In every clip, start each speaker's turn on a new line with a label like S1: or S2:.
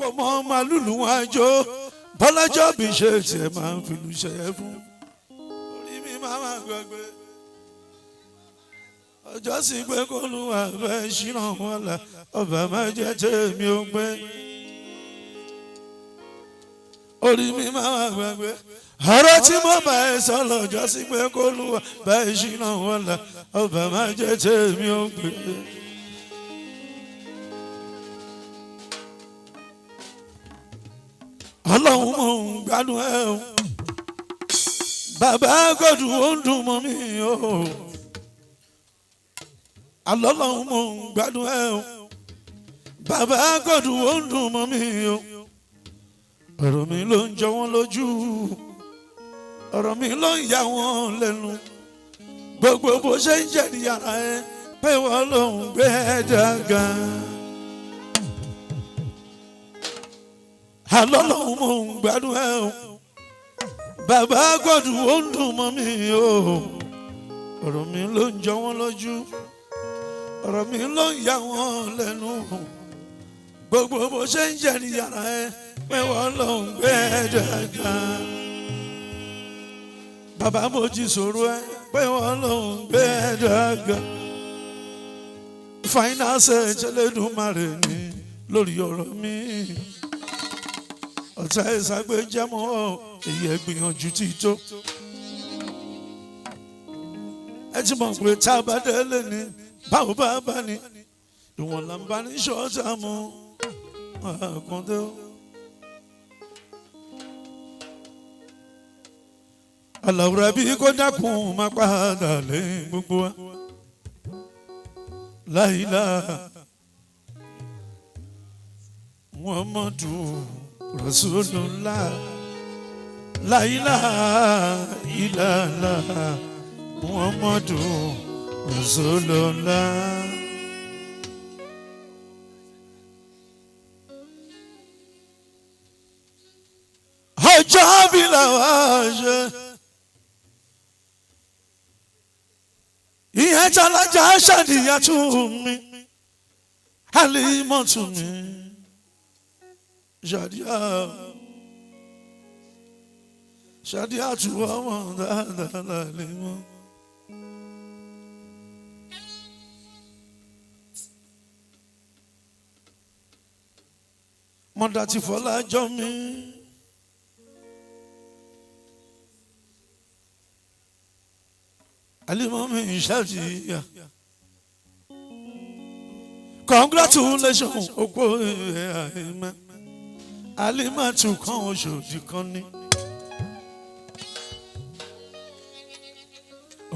S1: kò mọ màlúù wọn àjò bọ́lájọ́ bí ṣe tiẹ̀ máa ń fìlú ṣe é fún. orí mi máa máa gbàgbé ọjọ́ sì pé kó lu àfẹ́ ṣìnà wọn là ọba máa jẹ́ tèmi ó gbé. orí mi máa máa gbàgbé ọ̀rọ̀ tí mo bá ẹ sọ lọ́jọ́ sí pé kó lu àfẹ́ ṣìnà wọn là ọba máa jẹ́ tèmi ó gbé. ọlọ́run mò ń gbádùn ẹ o bàbá gòdù ó ń dùn mọ́ mi o ọlọ́run mò ń gbádùn ẹ o bàbá gòdù ó ń dùn mọ́ mi o ọ̀rọ̀ mi ló ń jọ wọ́n lójú ọ̀rọ̀ mi ló ń yà wọ́n lẹ́nu gbogbo bó ṣe ń jẹ́ níyàrá ẹ pé wọ́n ló ń gbé ẹ dàgbà. Ọlọ́run mò ń gbádùn ẹ o bàbá gòdù ó ń dùn mọ́ mi o ọ̀rọ̀ mi ló ń jọ wọ́n lójú ọ̀rọ̀ mi ló ń yà wọ́n lẹ́nu gbogbo bó ṣe ń jẹ́ níyàrá ẹ pé wọ́n ló ń gbé ẹ dàgbà. bàbá mo jí sọ̀rọ̀ ẹ pé wọ́n ló ń gbé ẹ dàgbà. fáínánsì Ẹlẹ́dùmarè ni lórí ọ̀rọ̀ mi ọ̀tá ìsàgbéjẹ́mọ́ èyí ẹ̀gbìyànjú ti tó. ẹ ti mọ̀ pé tá a bá délé ni báwo bá bá ní ìwọ̀n là ń bá ní ṣọ́ọ̀tà mú àkàndé o. àlàwùrà bí kò dákun má padà lẹ́yìn gbogbo wa láìláà Muhammadu Rasulullah la ilaha illallah Muhammadu Rasulullah. ọjọ́ bí làwọn ṣe ìyẹn jalaja ṣàníyàn tún mi Halimatu mi. Shadia tu ọmọ dáadáa lè mọ. Mọ̀dà tí fọlá jọ mí. Alimọ̀ mi Shadia. Congratulations òkú ẹ̀ àìmọ́. Halimatu kan oṣòdì kan ní.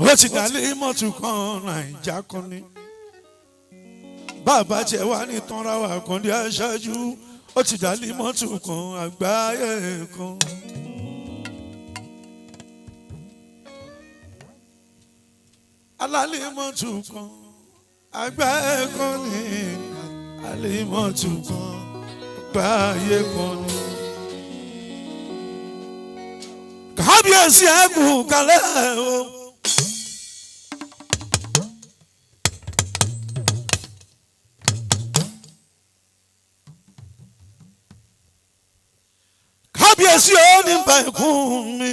S1: ó ti dá Halimatu kan Naija kan ní. bàbá tiẹ̀ wá ní tọ́ra wà kan dé aṣáájú ó ti dá Halimatu kan àgbáyé kan. Halimatu kan àgbáyé kan ní. Halimatu kan àgbáyé kan ní. kábíyèsí ẹ̀kún kalẹ̀ o. kábíyèsí ó ní bá ẹ̀kún mi.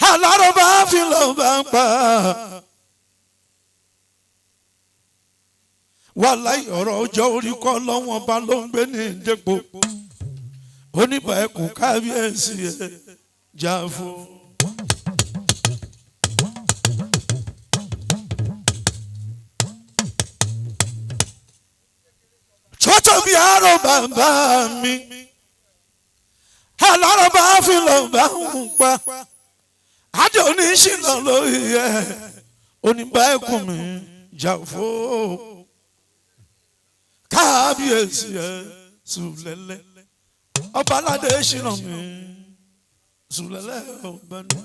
S1: alárò bá fi lọ bá ń pa. wàláì ọ̀rọ̀ ọjọ́ orí kọ́ lọ́wọ́n bá ló ń gbé ní ìdẹ́pọ̀. oníbà ẹ̀kún kábíyèsí ẹ̀ jà fún. tó bí àrò bàbá mi alárò bá fi lọ bá ń pa adé oníṣìnà lórí ẹ oníbà ẹkùn mi jà fún kábíyèsí ẹ sùlẹ̀lẹ̀ ọba aládé ṣìnà mi sùlẹ̀lẹ̀ ọba ní.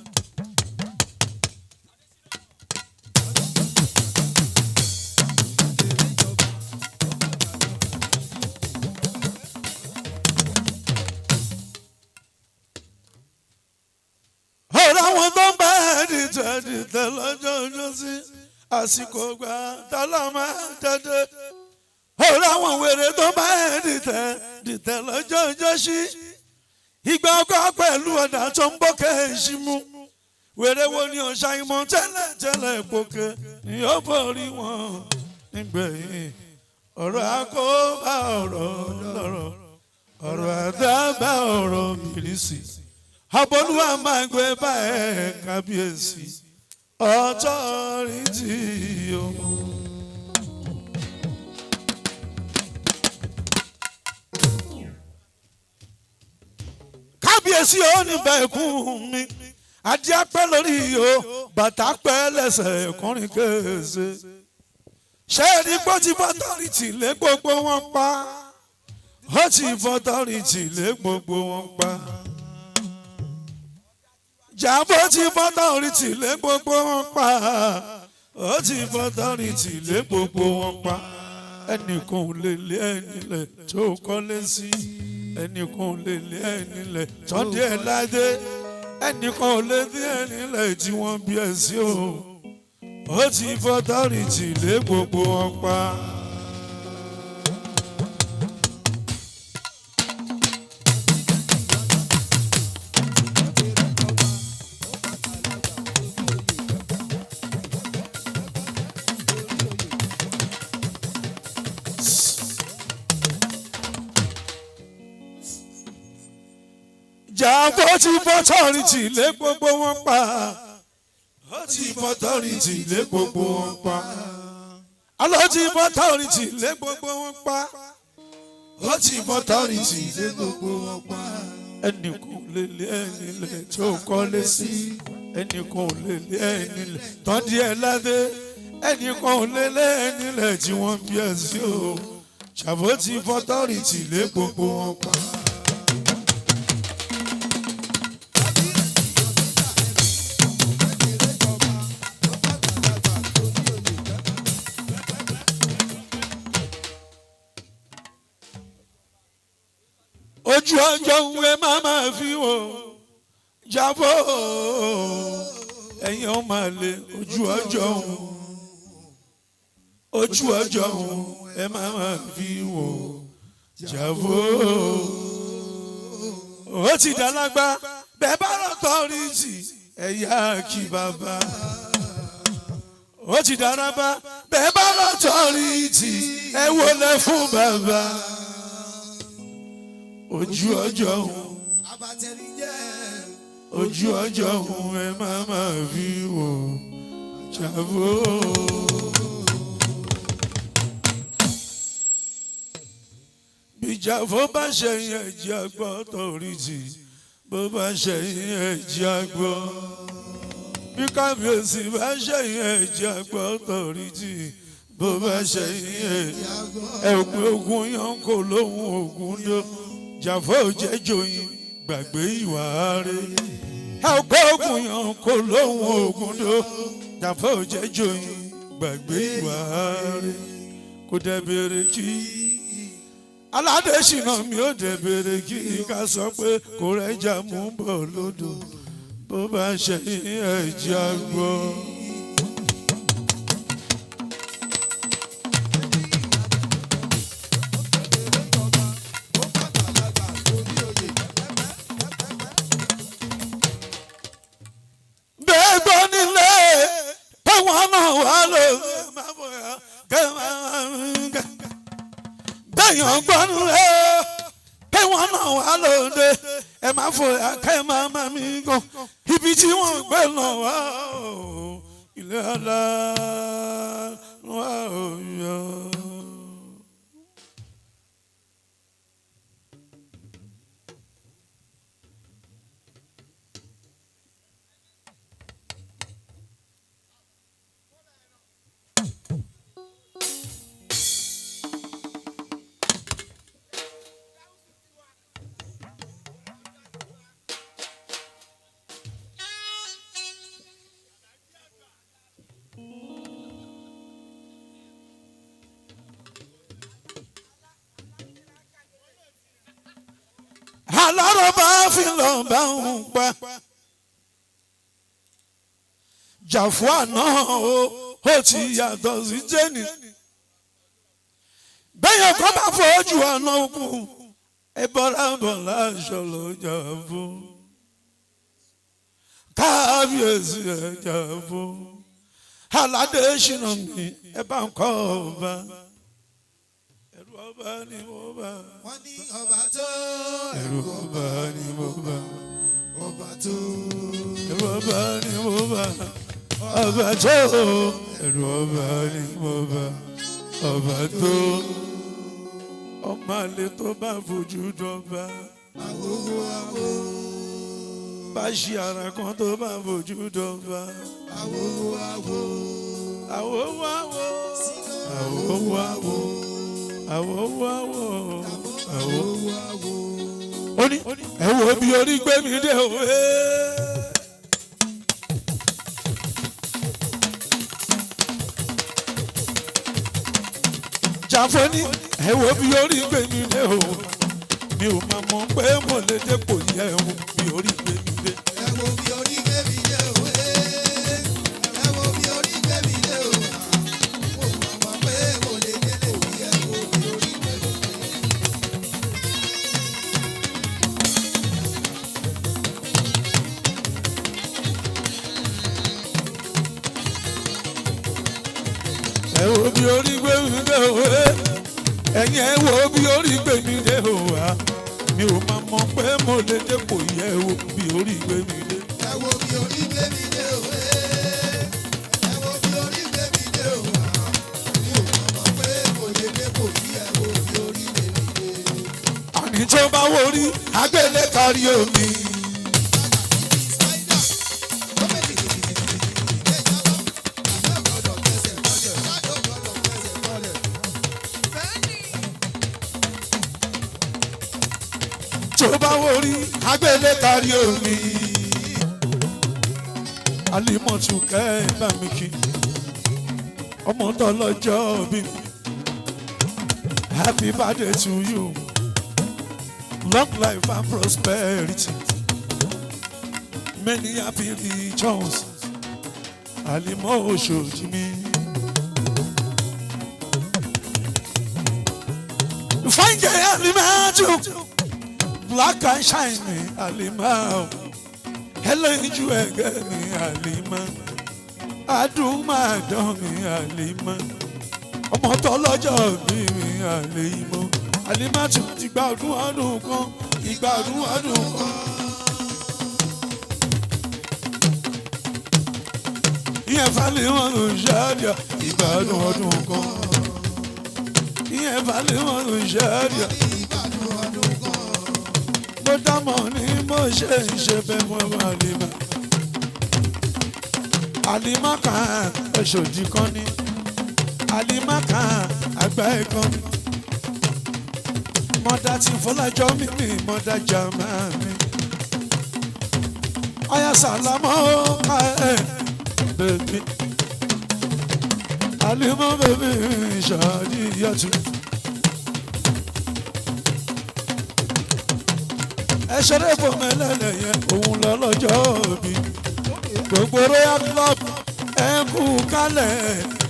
S1: àwọn tó ń bá dìtẹ̀ lọ́jọ́ ọjọ́ sí àsìkò gbà tálọ́ máa dédé ọ̀rọ̀ àwọn wèrè tó bá ẹ̀ dìtẹ̀ lọ́jọ́ ọjọ́ sí ìgbà ọkọ̀ pẹ̀lú ọ̀dà tó ń bọ́ kẹ́hìnsì mú wèrè wo ni ọ̀sà ìmọ̀ tẹ́lẹ̀ pòkè ni ó borí wọn nígbẹ̀yìn ọ̀rọ̀ àkóbá ọ̀rọ̀ lọ́rọ̀ ọ̀rọ̀ àdábà ọ̀rọ̀ kìrìsì Ọbọ̀lúwa máa gbé bá ẹ̀ kábíyèsí ọ̀tọ́rìtì o. Kábíyèsí ò ní bẹ̀kún mi adé apẹ́ lórí o bàtà pẹ́ lẹ́sẹ̀ kọrin kése ṣé ẹni pọ́ ti fọ́tọ́rìtì lé gbogbo wọn pa ó ti fọ́tọ́rìtì lé gbogbo wọn pa jàbó ti fọ́tọ́rìtì lé gbogbo wọn pa ó ti fọ́tọ́rìtì lé gbogbo wọn pa ẹnìkan ò lè lé ẹni lẹ̀ tó kọ́lé sí ẹnìkan ò lè lé ẹni lẹ̀ tọ́dí ẹ̀ ládé ẹnìkan ò lè lé ẹni lẹ̀ tí wọ́n bí ẹ sí o ó ti fọ́tọ́rìtì lé gbogbo wọn pa. Jàbó ti fọ́tọ́rìtì lé gbogbo wọn pa ó ti fọ́tọ́rìtì lé gbogbo wọn pa alọ́ ti fọ́tọ́rìtì lé gbogbo wọn pa ó ti fọ́tọ́rìtì lé gbogbo wọn pa ẹnìkan lè lé ẹni lẹ̀ tó kọ́lé sí ẹnìkan lè lé ẹni lẹ̀ tọ́dí ẹ̀ ládé ẹnìkan lè lé ẹni lẹ̀ tí wọ́n bí ẹ sí o Jàbó ti fọ́tọ́rìtì lé gbogbo wọn pa. Ojú ọjọ́ òun ẹ máa fi wò Jàbó ẹ̀yin ọ̀ máa lè ojú ọjọ́ òun ẹ máa fi wò Jàbó ó ti dàlágbá bẹ́ẹ̀ bá lọ́tọ́rìtì ẹ̀yà kí bàbá ó ti dàrábá bẹ́ẹ̀ bá lọ́tọ́rìtì ẹ wọlé fún bàbá. Ojú ọjọ́ òun ojú ọjọ́ òun ẹ máa fi wò Jàbó. Bí Jàbó bá ṣẹ̀yìn ẹ̀jẹ̀ àgbọ̀ tọ̀rìtì bó bá ṣẹ̀yìn ẹ̀jẹ̀ àgbọ̀ bí kábíyèsí bá ṣẹ̀yìn ẹ̀jẹ̀ àgbọ̀ tọ̀rìtì bó bá ṣẹ̀yìn ẹ̀pẹ́ ogun yan kò lóhùn ogun dó. Jàbó jẹ́ joyin gbàgbé ìwà rẹ̀ ẹ̀pẹ́ ogun yan kò lóhùn ogun dó. Jàbó jẹ́ joyin gbàgbé ìwà rẹ̀ kò dẹ̀ bèrè kí aládé ṣìnà mi ò dẹ̀ bèrè kí ká sọ pé kò rẹ́jà mú bọ̀ lódò bó bá ṣẹ̀yìn ẹ̀jẹ̀ àgbọ̀. Bẹ́yàn gbọ́nú rẹ̀ pé wọ́n náà wà lóde ẹ má fòyà kẹ́ ẹ máa má mi gan ibi tí wọ́n gbé náà wá ilé ọ̀la wà ó yọ. Alárò bá fi lọ bá òun pa Jàfúà náà ó ti yàtọ̀ sí jẹ́nì bẹ́yàn kan bá fojú ọ̀nà òkú ẹ bọ́ra bọ̀ láṣọ ló jà fún kábíyèsí ẹ jà fún aládé ṣìnà mi ẹ bá ń kọ́ ọba ẹ̀rù ọba ni mo bá.
S2: wọ́n ní ọba tó
S1: ẹ̀rù ọba ni mo bá.
S2: ọba tó
S1: ẹ̀rù ọba ni mo bá. ọba tó ẹ̀rù ọba ni mo bá. ọba tó ọmọ àlè tó bá fojú dọ́ba.
S2: àwòwò àwò
S1: bá ṣe ara kan tó bá fojú dọ́ba.
S2: àwòwò àwò
S1: àwòwò àwò àwòwò àwò àwòwò àwò àwòwò àwò. ó ní ẹ wo bí orí gbé mi dé òwe. jàfọ́ ní ẹ wo bí orí gbé mi dé òwe. mi ò máa mọ̀ pé mo lè dépò yẹ ẹ wo bí orí gbé mi dé.
S2: ẹ wo bí orí gbé mi dé òwe ẹ wo bí orí gbé mi dé òwe mo mọ̀ pé mo lè délé bí ẹ wo bí orí gbé mi dé.
S1: ẹ wo bí orí gbé mi dé òwe. ẹ̀yin ẹ wo bí orí gbé mi dé òwe. mi ò máa mọ̀ pé mo lè dépò yẹ ẹ wo bí orí gbé mi dé.
S2: ẹ wo bí orí gbé mi dé òwe ẹ wo bí orí gbé mi dé òwe mi ò mọ̀ pé mo lè dépò bí ẹ wo bí orí gbé mi dé.
S1: àní tó bá wọrí agbélé kárí omi. tó bá wọrí agbélé kárí omi. alimọ̀tù kẹ́ ẹ bá mi kí ọmọ tó lọ́jọ́ bí mi. Happy birthday to you. Long life and prosperity. Many happy returns. Alimo Oshojimi. Fine girl, Alima. Black and shiny, Alima. Hello, you again, Alima. Aduma, Domi, Alima. Ọmọ tó lọ́jọ́ bí mi Àlímọ́. Àlímọ́ tún ìgbà ọdún ọdún kan ìgbà ọdún ọdún kan. ìyẹn Fálímọ́ ló ń ṣáàdìà ìgbà ọdún ọdún kan. ìyẹn Fálímọ́ ló ń ṣáàdìà
S2: ìgbà ọdún kan.
S1: mo dámọ̀ ní mo ṣe ń ṣe bẹ́ẹ̀ fún ọmọ Àlímọ́. Àlímọ́ kan Ọ̀ṣọ́dì kan ní. Àlímọ́ kan àgbà ẹ̀kan mi. Mọ̀dà tí Fọlájọ́ mímì mọ̀dà jàmá mi. Ọ̀yá sàlámọ́ ká ẹ̀ bèbí. Àlímọ́ bèbí Ṣàdíyàtú. Ẹ ṣeré fòmù ẹlẹ́lẹ̀ yẹn òun lọ lọ́jọ́ bí. Gbogbo Royal Club ẹ kú kálẹ̀.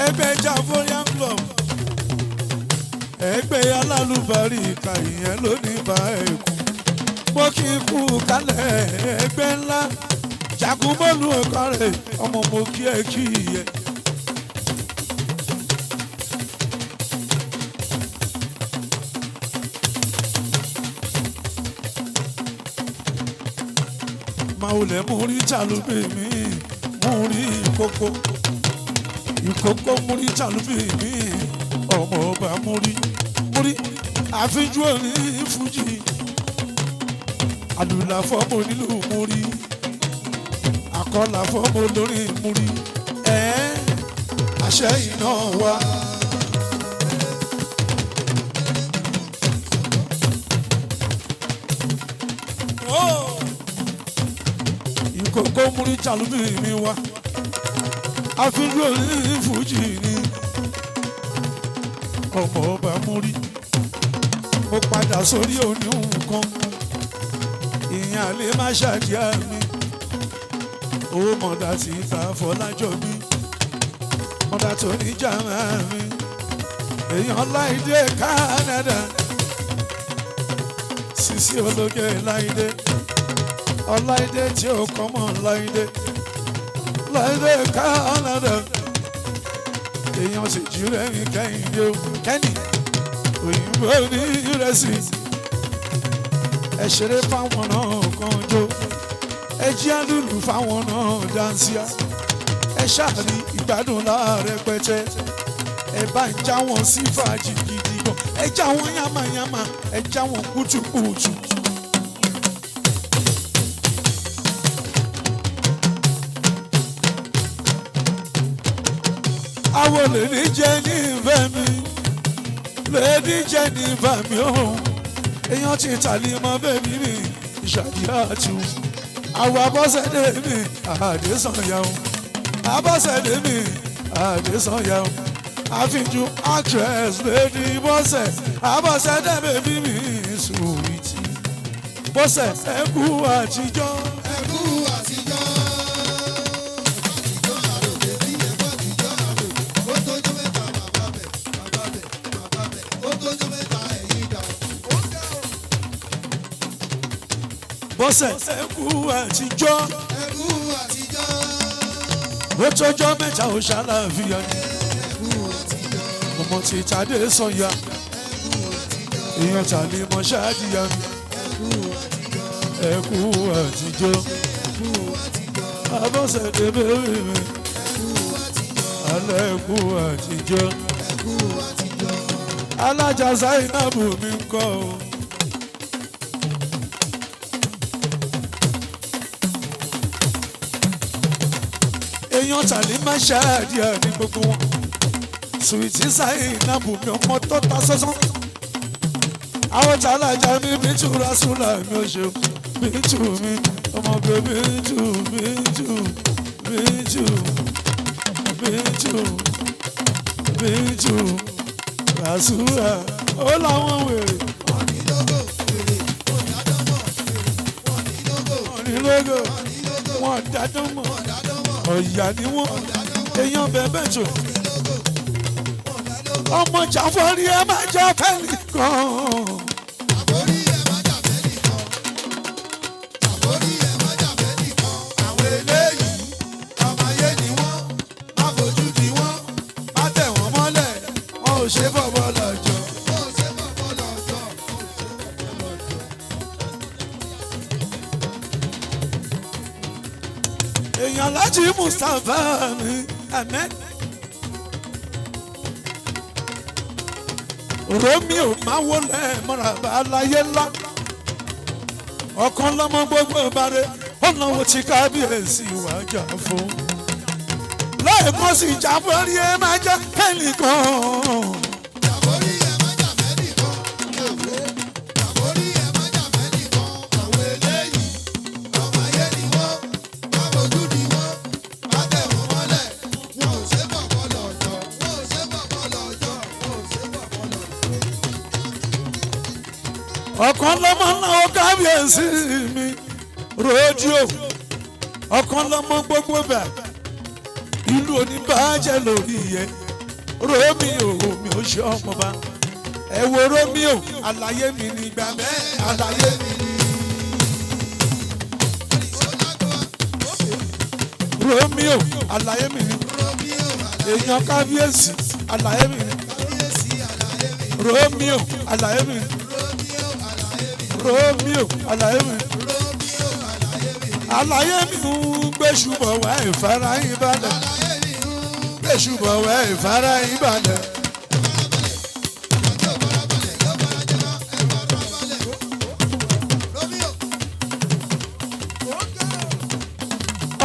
S1: Ẹgbẹ́ Javorian Club ẹgbẹ́ alálùbárí ìka ìyẹn ló ní bá ẹ̀kú. Mo kì í kú kálẹ̀ ẹgbẹ́ ńlá Jagunmọ́lú ọ̀kọ́rẹ́ ọmọ mo kí ẹ kí ìyẹ. Màwùlẹ̀ mú rí jàlúbì mi mú rí ìkókó. Ìkókó múrí jàlúbì mi ọmọ ọba múrí àfijú òní fújì àlùlà fọmọ onílù múrí àkọlà fọmọ olórin múrí àṣẹ iná wa. Ìkókó múrí jàlúbì mi wá. Àfijú òní fújì ni ọmọ ọba múrí. Mo padà sórí òní nǹkan ìyẹn àlè má ṣàdíà mi. Owó mọ̀dà tí ta Fọlájọ́ mi. Mọ̀dà tó ní jàmá mi. èèyàn láìdé Canada Sisi ológe láìdé ọláìdé tí ó kọ́ mọ́ láìdé Canada èèyàn sì jí lẹ́yìn kẹ́hìndé o kẹ́nì òyìnbó ní ìrẹsì ẹ ṣeré fáwọn náà kan jó ẹ jí àlùlù fáwọn náà dáńsíá ẹ ṣàrí ìgbádùn láàrẹ pẹtẹ ẹ bá ń já wọn sí fàájì gidi gan ẹ já wọn yàmàyàmà ẹ já wọn kùtùkùtù. àwọn lè ní jẹ́ ní ìfẹ́ mi lè ní jẹ́ ní ìfẹ́ mi òun èèyàn ti tàlí mọ́ bẹ́ẹ̀mí mi ìṣàdíyà tù àwọn abọ́sẹ̀dé mi àdésànyà o abọ́sẹ̀dé mi àdésànyà o àfijù actress lady bọ́sẹ̀ abọ́sẹ̀dé bẹ́ẹ̀mí mi sùwìtì bọ́sẹ̀ ẹkú àtijọ́.
S2: ẹkú àtijọ́.
S1: bọ́sẹ̀ ẹkú àtijọ́
S2: ẹkú àtijọ́.
S1: ó tọ́jọ́ mẹ́ta ó ṣàlàáfíà ni
S2: ẹkú àtijọ́.
S1: ọmọ tí tàdé sọ̀yà
S2: ẹkú àtijọ́.
S1: èèyàn tàlí mọ́ ṣáàdìyà mi
S2: ẹkú àtijọ́.
S1: ẹkú àtijọ́
S2: ẹkú àtijọ́.
S1: abọ́sẹ̀ débẹ̀rẹ̀ mi
S2: ẹkú àtijọ́.
S1: alẹ́ ẹkú àtijọ́
S2: ẹkú àtijọ́.
S1: alájà Zainabu mi ń kọ́ o. èèyàn tàlí máa ṣáàdìyà ní gbogbo wọn Sweety Zainabu mi ọmọ tó ta sọ́sán àwọn tàlájà mi Bíntù Rasúlà mi ò ṣe Bíntù mi ọmọ bèbí Bíntù Rasúlà ó láwọn wèrè
S2: onílógò fèrè ọ̀dàdọ́mọ̀ fèrè onílógò
S1: onílógò wọn dádọ́mọ̀
S2: ọ̀dàdọ́mọ̀
S1: ọ̀yà ni wọ́n èèyàn bẹ̀bẹ̀ tó
S2: onílógò ọ̀dàdọ́mọ̀.
S1: ọmọ jàfọ́rí ẹ máa jẹ́ fẹ́ẹ̀lì kan.
S2: àbórí ẹ̀ má jàfẹ́ nìkan. àbórí ẹ̀ má jàfẹ́ nìkan. àwọn eléyìí ọmọ ayé ni wọ́n má fojú di wọ́n má tẹ̀ wọ́n mọ́lẹ̀ wọn ò ṣe bọ̀bọ̀ lọ́jọ́. wọn ò ṣe bọ̀bọ̀ lọ́jọ́.
S1: èèyàn láti Mustapha mi Ahmed Romeo máa wọlé mọ́ràbà aláyé ńlá ọ̀kan lọ́mọ gbogbo ìbáre ọ̀nà wo ti kábíyèsí wájà fún lẹ́ẹ̀kan sí ìjàpọ̀ rí ẹ máa jẹ́ kẹ́nìkan.
S2: àbórí ẹ̀ má jàfẹ́ nìkan. àbórí ẹ̀ má jàfẹ́ nìkan. àwọn eléyìí ọmọ ayé ni wọ́n má fojú di wọ́n má tẹ̀ wọ́n mọ́lẹ̀ wọn ò ṣe bọ̀bọ̀ lọ́jọ́. wọn ò ṣe bọ̀bọ̀ lọ́jọ́. wọn ò ṣe bọ̀bọ̀ lọ́jọ́.
S1: ọ̀kan lọ́mọ náà kábíyèsí mi rédíò ọ̀kan lọ́mọ gbogbo bẹ̀ ìlú oníbàjẹ́ lórí yẹ Romeo mi ò ṣe ọmọba ẹ wo Romeo àlàyé mi nígbà bẹ́ẹ̀ àlàyé mi ní Romeo àlàyé mi ní èèyàn kábíyèsí àlàyé mi ní Romeo àlàyé mi ní Romeo àlàyé mi ní àlàyé mi ń gbèsùbọ̀ wá ìfara ìbàdàn gbèsùbọ̀ wá ìfara ìbàdàn.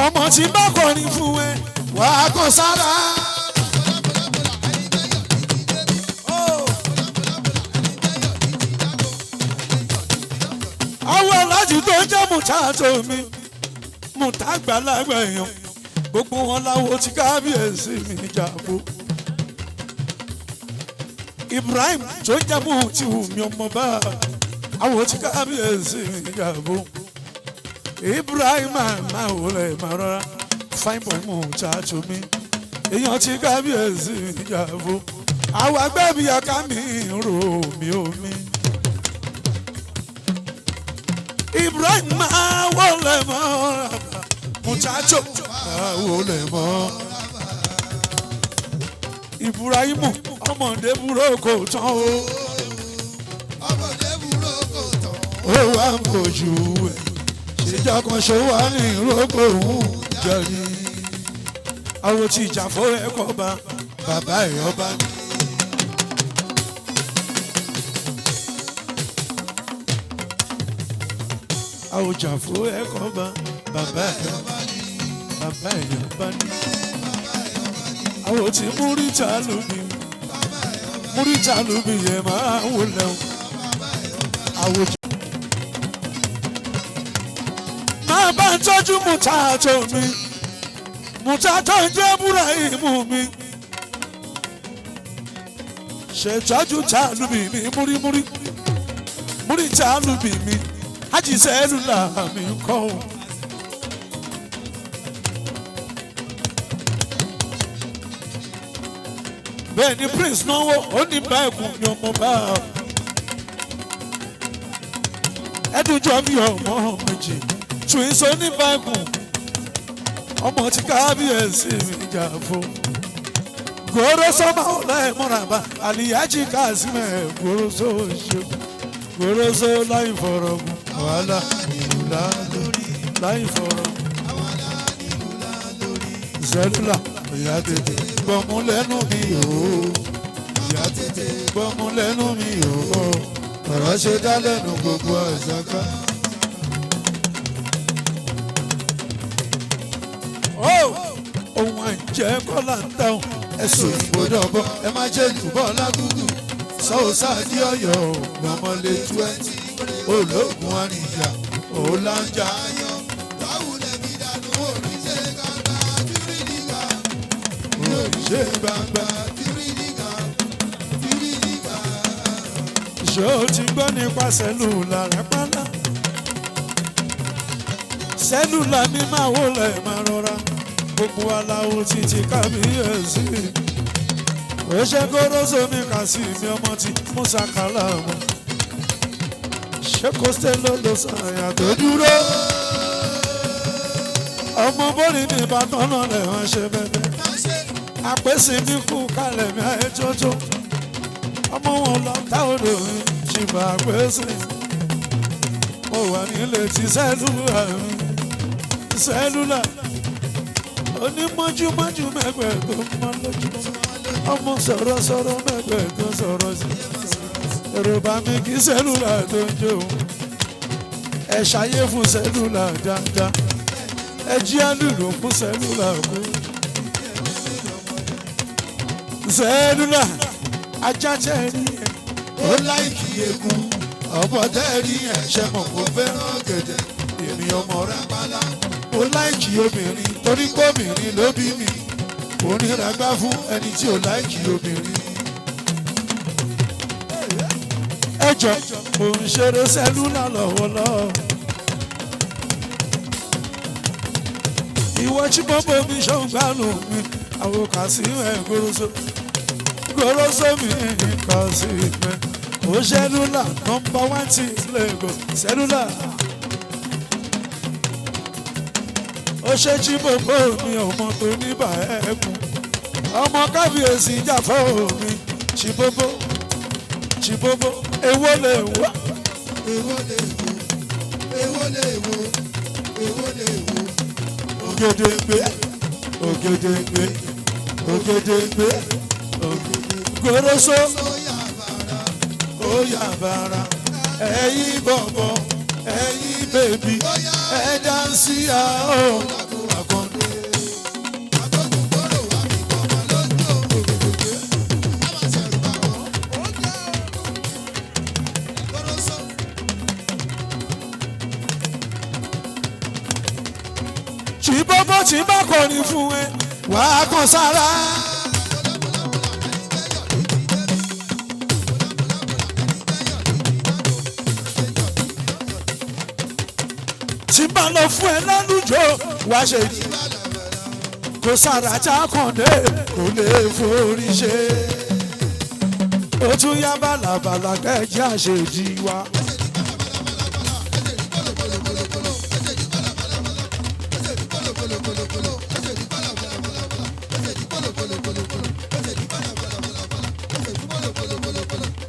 S1: ọmọ tí bá kọrin fún ẹ wàá kó sára. àwọn aláàjì tó jẹ́ mùtátò mi mùtá àgbàlagbà èèyàn gbogbo wọn láwo ti kábíyèsí mi jàbó. Ibrahim tó jẹ́ mùtí wù mí ọmọ bá àwọn ti kábíyèsí mi jàbó. Ibrahim máa wọlé máa rọra fine boy mùtátò mi èèyàn ti kábíyèsí mi jàbó. àwọn agbẹ́bí ọ̀ká mi rò mí omi. Ibrahim máa wọlé mọ́ muchacho máa wọlé mọ́. Ibrahim ọmọdé burú kò tán o.
S2: ọmọdé burú kò tán.
S1: Ó wá ń kojú ẹ̀ ṣèjọ́ kan ṣó wà ní ìrókò òun jẹ́ ní. Àwọn tí ìjà fọ́ ẹ̀kọ́ bá bàbá ẹ̀ ọba ní. Àwọn ìjà fọ́ ẹ̀kọ́ bá bàbá ẹ̀ ọba ní. Bàbá ẹ̀ ọba ní. Àwọn tí múrítà lómi yẹn máa ń wọlé o. Àwọn tí máa bá ń tọ́jú mùtátò mi. Mùtátò jẹ́ Ibrahim mi. Ṣètọ́jú tàlùbí mi múrímúrí. Múrí tàlùbí mi. Hájì sẹ́lúlà mi kọ́ o. Bẹ́ẹ̀ ni Prince náwó ó ní báyìí ni ọmọ bá a. Ẹdùnjọ́ bí ọmọ méjì twins ó ní báyìí ọmọ tí kábíyèsí mi jà fún. Goroso ọ̀la ẹ̀ mọ́ràbá àlìyájí kásímẹ̀ goroso ṣe goroso láì fọ̀rọ̀ gùn wàhálà ìlúlá lórí láì fọ̀rọ̀ gùn. Sẹ́lúlà ìyá tètè gbọ́mú lẹ́nu mi o. Ìyá tètè gbọ́mú lẹ́nu mi o. Ọ̀rọ̀ ṣe dá lẹ́nu gbogbo àṣàká. Ohun àìjẹ́ kọ́lá ń dáhùn ẹ̀sùn ìgbòdọ̀bọ̀ ẹ má jẹ́ ìdúbọ̀ lágùgù. Sọ́ọ̀sá di ọ̀yọ́ lọ́mọlé 20 ológun àníyá òláńjà. Ṣé gbangba ṣé o ti gbọ́ nípa sẹ́lúlà rápálá? Sẹ́lúlà ní máa wọlé máa rọra gbogbo aláwo títí kábíyèsí. Ó ṣe Goroso mi kà sí mi ọmọ tí Musa kàlà mọ́. Ṣé Costello ló ṣàyà tó dúró? Ọmọ bọ́ọ̀lì ní Ìbàdàn náà lè wọ́n ṣe bẹ́ẹ̀. Àpèsè mi kú kalẹ̀ mi ayé tótó. Ọmọ wọn lọ táwọn òdòdó ṣìbà àpèsè. Mo wà nílé tí sẹ́lúlà mi. Sẹ́lúlà onímọ̀júmọ̀jú mẹ́gbẹ̀ẹ́ tó mọ́ lójú. Ọmọ sọ̀rọ̀sọ̀rọ̀ mẹ́gbẹ̀ẹ́ tó sọ̀rọ̀ sí. Yorùbá mi kí sẹ́lúlà tó ń jó. Ẹ ṣayé fún sẹ́lúlà dáadáa. Ẹ jí àlùlù fún sẹ́lúlà kú. Sẹ́lúlà ajá tẹ́ rí ẹ̀ ó láìkì egun. Ọ̀bọ tẹ́ rí ẹ̀ ṣe mọ̀ kó fẹ́ràn gẹ̀dẹ̀. Èmi ọmọ Rápálá ó láìkì obìnrin torí pé obìnrin ló bí mi. Oníragbá fún ẹni tí ò láìkì obìnrin. Ẹjọ́ mò ń ṣeré sẹ́lúlà lọ́wọ́lọ́wọ́. Ìwọ tí bọ́bọ́ mi ṣọ́ngbàlù mi àwọn Kàsímẹ̀ Goroso. Goroso mi Kàsímẹ̀. Ó sẹ́lúlà nọ́mbà 1 ti Lagos sẹ́lúlà. Ó ṣe tí bọ́bọ́ mi ọmọ tó níbà ẹ̀kún. Ọmọ kábíyèsí jàfọ́ mi Chibobo Chibobo èwo lè wá.
S2: Èwo lè wo, èwo lè wo, èwo lè wo.
S1: Ògèdèngbé Ògèdèngbé Ògèdèngbé Goroso ó yà bàrà ẹ̀yin bọ̀bọ̀ ẹ̀yin bèbí ẹ̀ dáńsì àó. Chibobo tí bá kọrin fún ẹ wàá kàn sára. Tí bá lọ fún ẹ lálùjọ wàá ṣe kò sára tá a kàn dé kò lè forí ṣe. ó tún yá bàlàbàlà kẹ́ẹ̀jẹ́ àṣejì wa.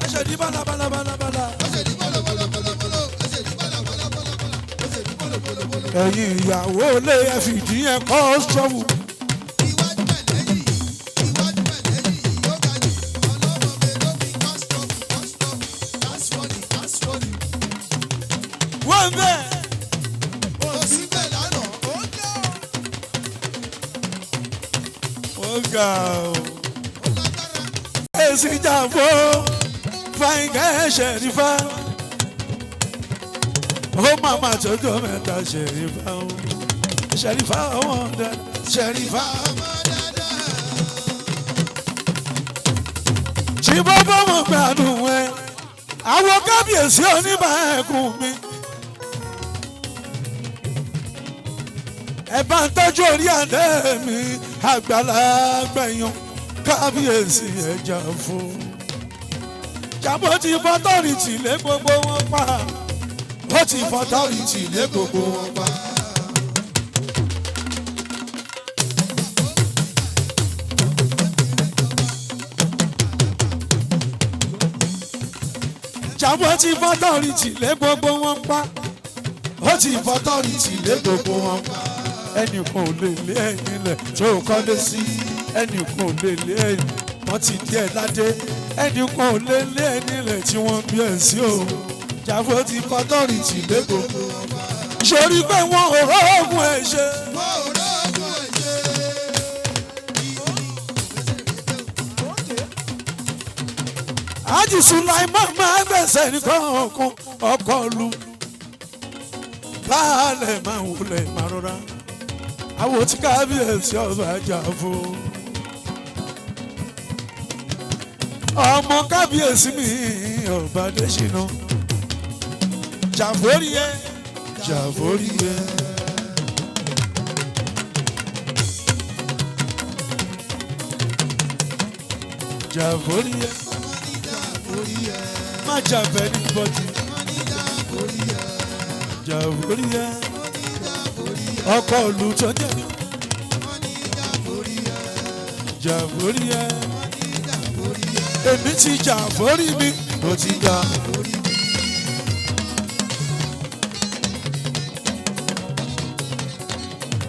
S1: àṣejì bàlàbàlàbàlà. ẹ̀yin ìyàwó lé ẹ fìdí ẹ kọ́ ṣọ́wù. wọ́n bẹ́ẹ̀. ó ga ọ́. èsì jàǹbó fàyìnkà ẹ̀ṣẹ̀ nífà. ó màmá tójó mẹ́ta ṣẹ̀rífà ó. ṣẹ̀rífà ọmọ dáadáa. ṣẹ̀rífà ọmọ dáadáa. tí bọ́bọ́ mọ̀ gbádùn ẹ. àwọn kábíyèsí oníbà ẹkùn mi. ẹ bá ń tọ́jú orí àdé mi àgbàlagbà yan kábíyèsí ẹja fún. jàmbó ti fọ́tọ́rìtì lé gbogbo wọn pa. ó ti fọ́tọ́rìtì lé gbogbo wọn pa. jàmbó ti fọ́tọ́rìtì lé gbogbo wọn pa. ó ti fọ́tọ́rìtì lé gbogbo wọn pa. ẹnìkan ò lè lé ẹ̀yìn lẹ̀ tó kọ́lé sí. ẹnìkan ò lè lé ẹ̀yìn wọ́n ti díẹ̀ ládé. ẹnìkan ò lè lé ẹ̀yìn lẹ̀ tí wọ́n bí ẹ̀ sí o. jàmbó ti fọ́tọ́rìtì lé gbogbo wọn pa. sori pé wọn ò rọ́ọ̀gùn ẹ̀ ṣe. Hájì Sùláìmọ̀ máa gbẹ̀sẹ̀ nìkan ọkàn ọkọ̀ lu. Baálẹ̀ máa ń wulẹ̀ máa rọra. Àwọn tí kábíyèsí ọba jà fún. ọmọ kábíyèsí mi ọba Adéṣínà. jàǹfórí ẹ jàǹfórí ẹ. jàǹfórí ẹ. má jàǹfẹ́ ní bọ́tì. jàǹfórí ẹ. ọkọ̀ òlù tó jẹ́ mi. jàǹfórí ẹ. èmi ti jàǹfórí mi. mo ti jà.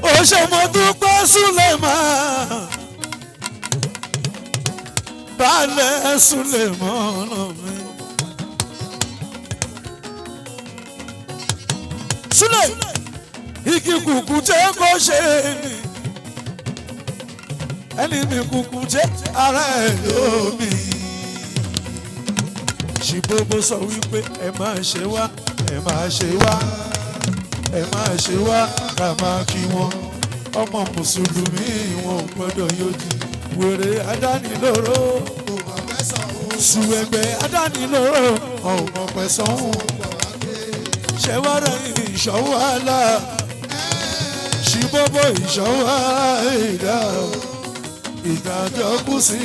S1: ó ṣe mo dúpẹ́ Suleiman. Baálẹ̀ Suleiman mi. Sule igi kùkù tẹ́ kó ṣe ni. ẹni mi kùkù tẹ́ ara ẹ̀ lómi. Ṣìbóbó sọ wípé ẹ máa ṣe wá ẹ máa ṣe wá ẹ máa ṣe wá ká máa kí wọn. ọmọ mùsùlùmí wọn ò gbọ́dọ̀ yóò wèrè adánilóró sùwẹ̀gbẹ̀ adánilóró ọmọ pẹ̀sán ṣẹwàrà ìṣọwọ́ àlà Ṣìbóbó ìṣọwọ́ ìdá ìdájọ́ kù sí.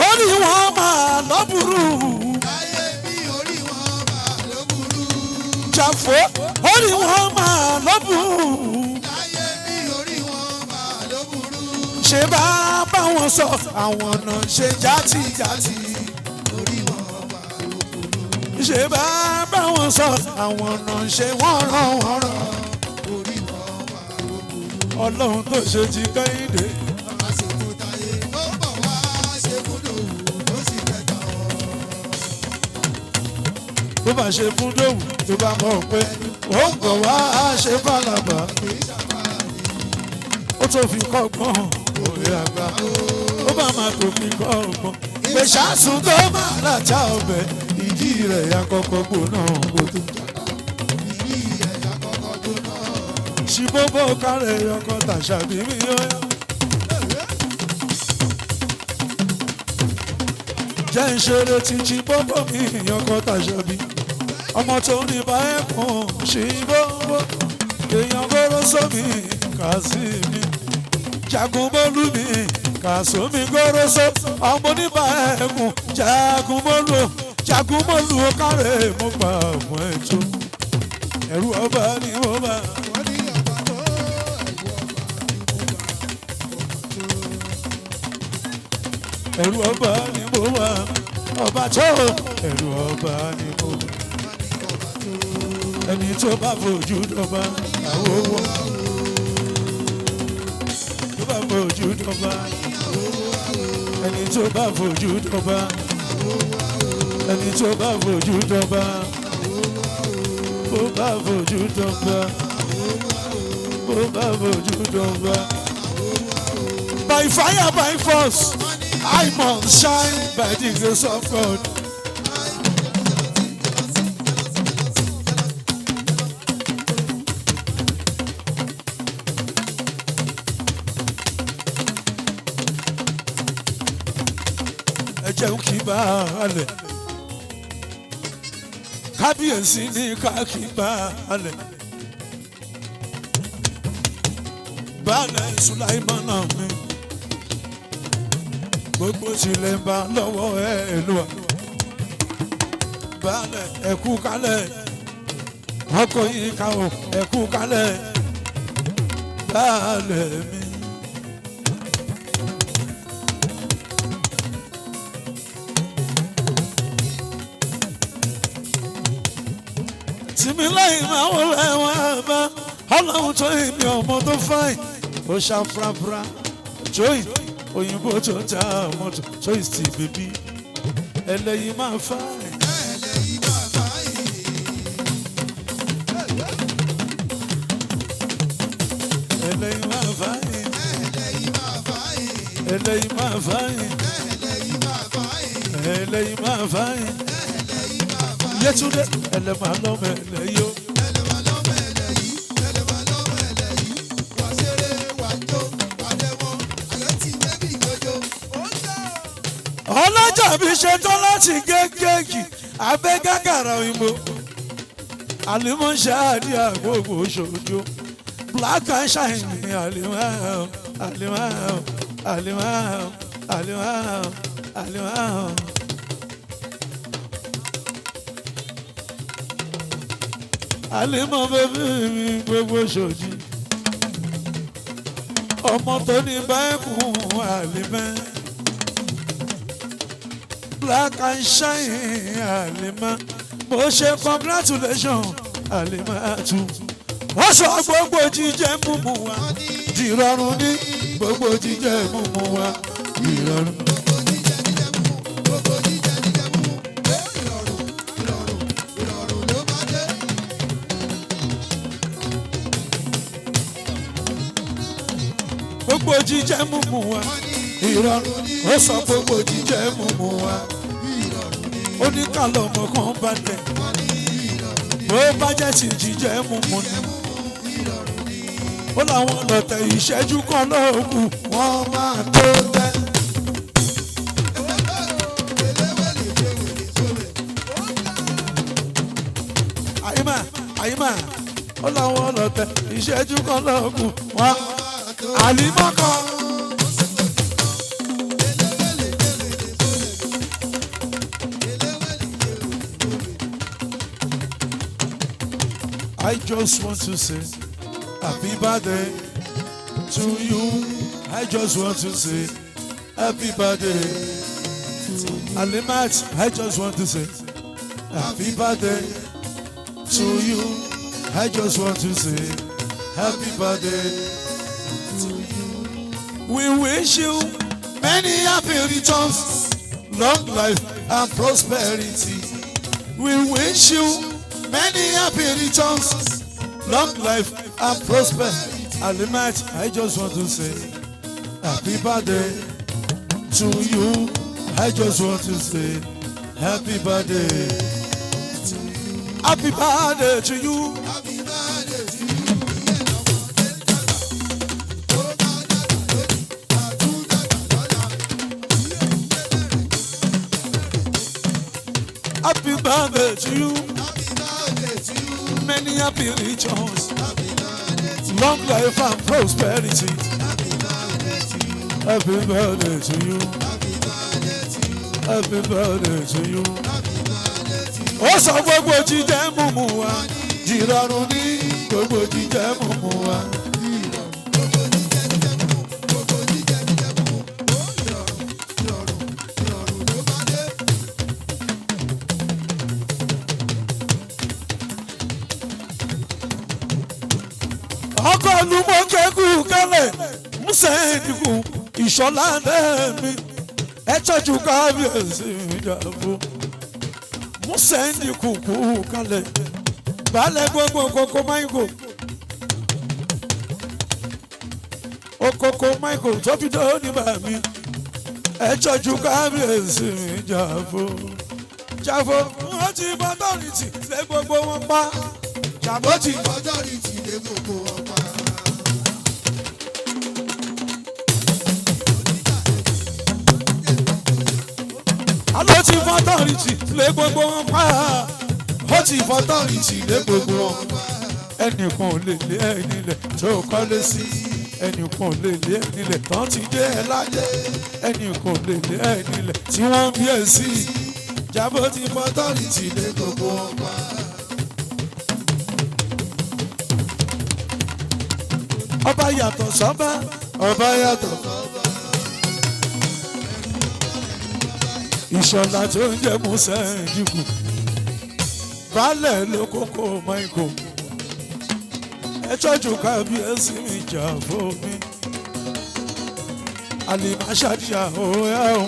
S1: orí wọn máa lọ́bùrú. Jàǹfó orí wọn máa lọ́bùrú. ṣe bá bá wọn sọ àwọn náà ṣe játijàti. ṣe bá bá wọn sọ àwọn náà ṣe wọ́nrọ̀wọ́nrọ̀. Ọlọ́run tó ṣe ti Kẹ́hìndé. bó bá ṣe fún Dòwú tó bá mọ̀ pé ó ń bọ̀ wá ṣe fàlàbà. ó tó fi kọ́gbọ́n òwe àgbà. ó bá máa tó fi kọ́gbọ́n. ìgbésàsùn tó máa làjà ọbẹ̀ ìdí rẹ̀ ya kọ́kọ́ gbóná gbódò. Ṣìbóbó kárẹ̀ ọkọ̀ Tàṣàbí mi yóò. jẹ́ ìṣeré ti Ṣìbóbó mi ọkọ̀ Tàṣàbí. ọmọ tó ní bá ẹ̀kún Ṣìbóbó èèyàn gbọ́rọ̀ sómi Kàsímì. Jagunmolu mi Kasumi goroso ọmọ oníbà ẹ̀kún Jagunmolu Jagunmolu kárẹ̀ mo gbà fún ẹ̀jọ́ ẹ̀rù ọba ni mo bá. Ẹ̀rù ọba ni mo bá ọba tó ẹ̀rù ọba ni mo bá ẹni tó bá fojú dọ́ba àwọn owó tó bá fojú dọ́ba ẹni tó bá fojú dọ́ba ẹni tó bá fojú dọ́ba ó bá fojú dọ́ba ó bá fojú dọ́ba. By fire, by force, I must shine by the grace of God. Ẹ jẹun kí bá a lẹ̀, kábíyèsí ní ká kí bá a lẹ̀. Baálẹ̀ Sùláìmánà mi. Gbogbo tilẹ̀ ń bá lọ́wọ́ ẹ̀ lọ. Baálẹ̀ ẹ̀kú kálẹ̀, ọkọ̀ yìí ká o ẹ̀kú kálẹ̀. Baálẹ̀ mi. Tìmílẹ́yìn máa ń wọlé wọn bá Ọlọ́run tó èmi ọmọ tó fáìn ó ṣàfrafra joy òyìnbó tó ta mọ́tò choice ti bèbí ẹlẹ́yìn máa fáìn. Ẹlẹ́yìn máa fáìn. Ẹlẹ́yìn máa fáìn. Ẹlẹ́yìn máa fáìn. Yétúndé ẹlẹ́mà lọ́mọ ẹlẹ́yìí. Ọlọ́jà bí ṣetán láti gégéèkì abẹ́ gàgàrà òyìnbó àlìmọ́ ṣáàdì àgbògbò ṣojú black and shine ni àlìmọ́ àlìmọ́ àlìmọ́ àlìmọ́ àlìmọ́. Àlìmọ́ bẹ́bí mi gbogbo ṣojú ọmọ tó ní báyìí àlìmọ́. Black and shine Halima mo ṣe congratulation Halima too. Wọ́n sọ gbogbo jíjẹ múmu wa dìrọ̀rùn ní gbogbo jíjẹ múmu wa dìrọ̀rùn. Gbogbo jíjẹ múmu wa ìrọ̀rùn ó sọ gbogbo jíjẹ múmu wa ó ní kálọ̀ ọmọ kan balẹ̀ bó bá jẹ́ sí jíjẹ múmu ni ó láwọn lọ́tẹ̀ ìṣẹ́jú kan lóògùn wọ́n máa tó tẹ́. Àyìmá ó láwọn lọ́tẹ̀ ìṣẹ́jú kan lóògùn wọ́n Àlìmọ́ kan. I just want to say happy birthday to you. I just want to say happy birthday Halimat. I just want to say happy birthday to you. I just want to say happy birthday to you. We wish you many happy returns, long life and prosperity. We wish you many happy returns, long life and prosperity. Halimat, I just want to say happy birthday to you. I just want to say happy birthday to you. Happy birthday to you. Happy birthday to you. Happy birthday to you. Many happy returns, long life and prosperity. Happy birthday to you. Happy birthday to you. Ó sọ gbogbo jíjẹ mímu wa dìrọ̀rùn ní gbogbo jíjẹ mímu wa. Ọkọ olùmọ̀kẹ́kù kálẹ̀ Músẹ́ẹ̀dìkù ìṣọ̀lá lẹ́mí ẹ tọ́jú kábíyèsí ìjàmbó Músẹ́ẹ̀dìkù kú kálẹ̀ balẹ̀ gbogbo kókó máìkò okoko máìkò tó fi dé oníbà mi ẹ tọ́jú kábíyèsí ìjàmbó jàmbó wọn ti bọ́ tọ́rìtì lé gbogbo wọn pa jàmbó ti bọ́ tọ́rìtì lé gbogbo wọn pa. Alo ti fọtọ́rìtì lé gbogbo wọn pa ó ti fọtọ́rìtì lé gbogbo wọn pa ẹnìkan ò lè lé ẹni lẹ̀ tó kọ́lé sí ẹnìkan ò lè lé ẹni lẹ̀ tán ti dé ẹ lájẹ ẹnìkan ò lè lé ẹni lẹ̀ tí wọ́n ń bí ẹ sí Jàmbó ti fọtọ́rìtì lé gbogbo wọn pa. Ọba yàtọ̀ sọ́ba ọba yàtọ̀ ìṣọ̀lá tó ń jẹ́ Músẹ́ẹ̀dìkù balẹ̀ ló kókó máìkò ẹ tọ́jú kábíyèsí mi Jàmbó mi àlìmáṣáàdìyà òyà o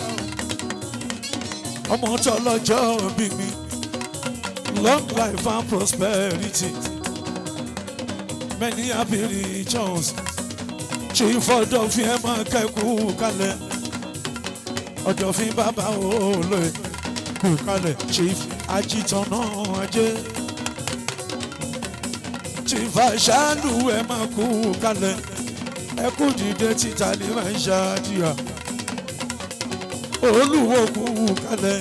S1: ọmọ tó lọ́jọ́ bí mi long life and prosperity many happy returns chief ọ̀dọ̀fin ẹ̀ máa kẹ́kọ̀ọ́ kalẹ̀ ọ̀dọ̀fin bàbá olóye kú kalẹ̀ chief ajitọ̀nà ajé chief aṣáálù ẹ̀ máa kú kalẹ̀ ẹ kú dìde títa ní máa ń ṣáàdìyà olúwo kú kalẹ̀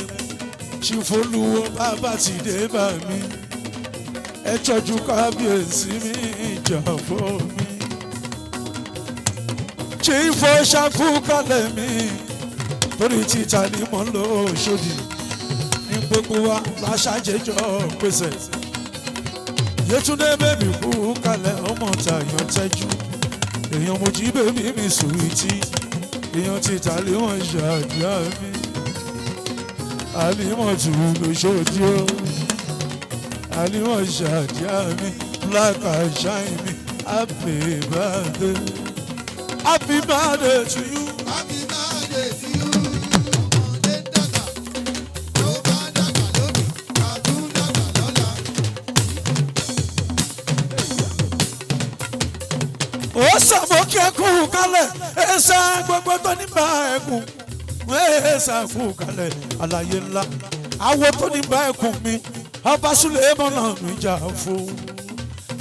S1: chief olúwo bàbá ti dé bá mi ẹ tọ́jú kábíyèsí mi Jàmbó mi chief ṣàkú kalẹ̀ mi torí títa ni mo ń lò ṣòdì ní gbogbo wa láṣàjẹjọ pèsè Yétúndé bèbí kú kalẹ̀ ọmọ tàyàn tẹ́jú èèyàn mojí bèbí mi sùwìtì èèyàn títa lé wọn ṣàdúrà mi àlímọ̀tù lóṣòdì ó àlímọ̀ ṣàdúrà mi black and shine mi happy birthday to you.
S2: Happy birthday to you.
S1: Ó sàmókè kú kalẹ̀ ẹ̀sà gbogbo tó ní bá ẹ̀kún ẹ̀sà kú kalẹ̀ àlàyé ńlá àwo tó ní bá ẹ̀kún mi ọba Sulemana mi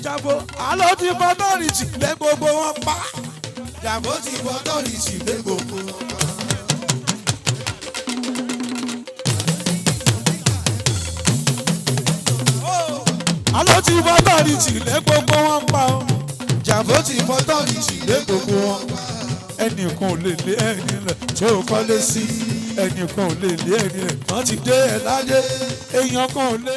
S1: Jàmbó àlọ́ ti fọtọ́rìtì lé gbogbo wọn pa Jàmbó ti fọtọ́rìtì lé gbogbo wọn pa. Àlọ́ ti fọtọ́rìtì lé gbogbo wọn pa Jàmbó ti fọtọ́rìtì lé gbogbo wọn pa ẹnìkan ò lè lé ẹni lẹ̀ tó kọ́lé sí ẹnìkan ò lè lé ẹni lẹ̀ wọ́n ti dé ẹ̀ láyé èèyàn kan ò lè.